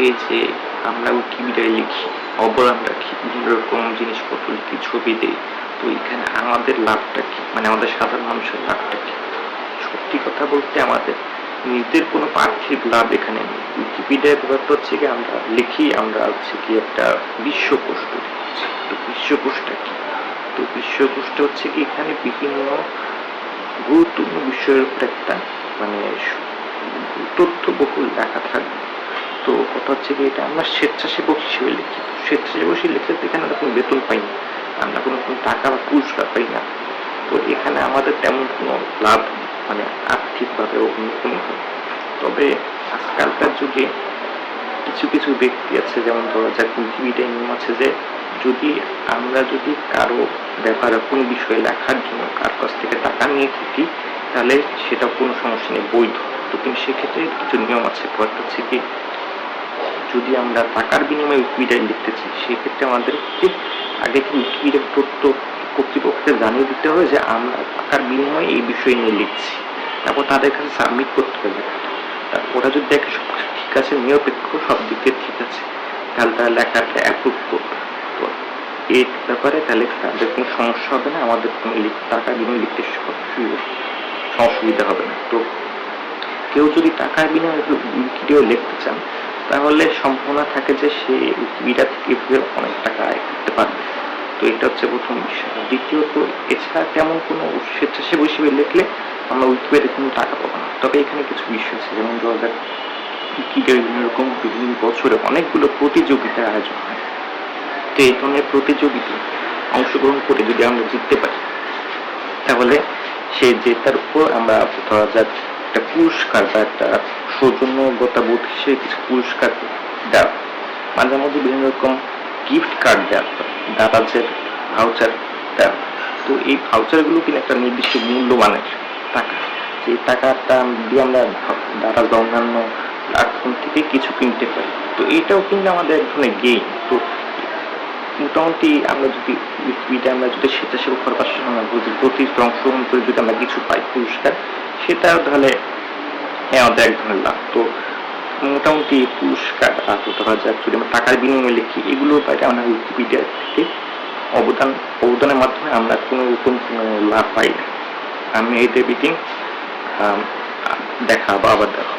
এই যে আমরা উইকিপিডিয়ায় লিখি, অবদান রাখি, বিভিন্ন রকম জিনিসপত্র লিখি, ছবি দিই, তো এখানে আমাদের লাভটা কি, মানে আমাদের সাধারণ মানুষের লাভটা কি? সত্যি কথা বলতে আমাদের নিজেদের কোনো পার্থিব লাভ এখানে নেই। উইকিপিডিয়ার ব্যাপারটা হচ্ছে কি, আমরা লিখি, আমরা হচ্ছে কি একটা বিশ্বকোষ তৈরি করছি। তো বিশ্বকোষটা কি? তো বিশ্বকোষটা হচ্ছে কি, এখানে বিভিন্ন গুরুত্বপূর্ণ বিষয়ের উপর একটা মানে তথ্যবহুল লেখা থাকবে। তো কথা হচ্ছে কি, এটা আমরা স্বেচ্ছাসেবক হিসেবে লিখি। স্বেচ্ছাসেবক হিসেবে লিখলে এখানে আমরা কোনো বেতন পাই না, আমরা কোনো টাকা বা পুরস্কার পাই না। তো এখানে আমাদের তেমন কোনো লাভ মানে আর্থিকভাবে অন্য কোনো। তবে আজকালকার যুগে কিছু কিছু ব্যক্তি আছে, যেমন ধরা যাক উইকিপিডিয়ায় নিয়ম আছে যে আমরা যদি কারো ব্যাপারে কোনো বিষয়ে লেখার জন্য কার কাছ থেকে টাকা নিয়ে থাকি, তাহলে সেটা কোনো সমস্যা নেই, বৈধ। তো কিন্তু সেক্ষেত্রে কিছু নিয়ম আছে। একটা হচ্ছে কি, যদি আমরা টাকার বিনিময়ে উইকিপিডিয়ায় লিখতে চাই, সেক্ষেত্রে আমাদেরকে আগে থেকে উইকিপিডিয়ার তথ্য কর্তৃপক্ষকে জানিয়ে দিতে হবে যে আমরা টাকার বিনিময়ে এই বিষয় নিয়ে লিখছি। তারপর তাদের কাছে সাবমিট করতে হবে। ওরা যদি দেখে সব ঠিক আছে, নিরপেক্ষ, সব দিক দিয়ে ঠিক আছে, তাহলে তারা লেখাটা অ্যাপ্রুভ করবে। তো এই ব্যাপারে তাহলে তাদের কোনো সমস্যা হবে না, আমাদের কোনো টাকার বিনিময়ে লিখতে অসুবিধা হবে না। তো কেউ যদি টাকার বিনিময়ে উইকিপিডিয়া লিখতে চান, তাহলে সম্ভাবনা থাকে যে সে উইকিপিডিয়া থেকে অনেক টাকা আয় করতে পারবে। তো এটা হচ্ছে প্রথম বিষয়। দ্বিতীয়ত, এছাড়া তেমন কোনো স্বেচ্ছাসেবী হিসেবে লিখলে আমরা উইকিপিডিয়াতে কোনো টাকা পাবো না। তবে এখানে কিছু বিষয় আছে, যেমন ধরা যাক উইকিপিডিয়ার বিভিন্ন বছরে অনেকগুলো প্রতিযোগিতার আয়োজন হয়। তো এই ধরনের প্রতিযোগিতায় অংশগ্রহণ করে যদি আমরা জিততে পারি, তাহলে সেই জেতার উপর আমরা ধরা যাক একটা পুরস্কার বা একটা সৌজন্যতা বোধ হিসেবে কিছু পুরস্কার দেওয়া, মাঝে মধ্যে বিভিন্ন রকম গিফট কার্ড দেওয়া, দারাজের ভাউচার দেওয়া। তো এই ভাউচারগুলো কিন্তু একটা নির্দিষ্ট মূল্যমানের টাকা, যে টাকাটা দিয়ে আমরা দারাজ বা অন্যান্য প্ল্যাটফর্ম থেকে কিছু কিনতে পারি। তো এটাও কিন্তু আমাদের এক ধরনের গেইন। তো মোটামুটি আমরা যদি উইকিপিডিয়া আমরা যদি স্বেচ্ছাসেবক হওয়ার পাশাপাশি আমরা প্রতি অংশগ্রহণ করে যদি আমরা কিছু পাই পুরস্কার, সেটাও তাহলে আমাদের এক ধরনের লাভ। তো মোটামুটি পুরস্কার ধরা যাক যদি আমরা টাকার বিনিময়ে লিখি, এগুলোর বাইরে আমরা উইকিপিডিয়া থেকে অবদানের মাধ্যমে আমরা কোনো রকম কোনো লাভ পাই না। আমি এই মিটিং দেখা আবার দেখা।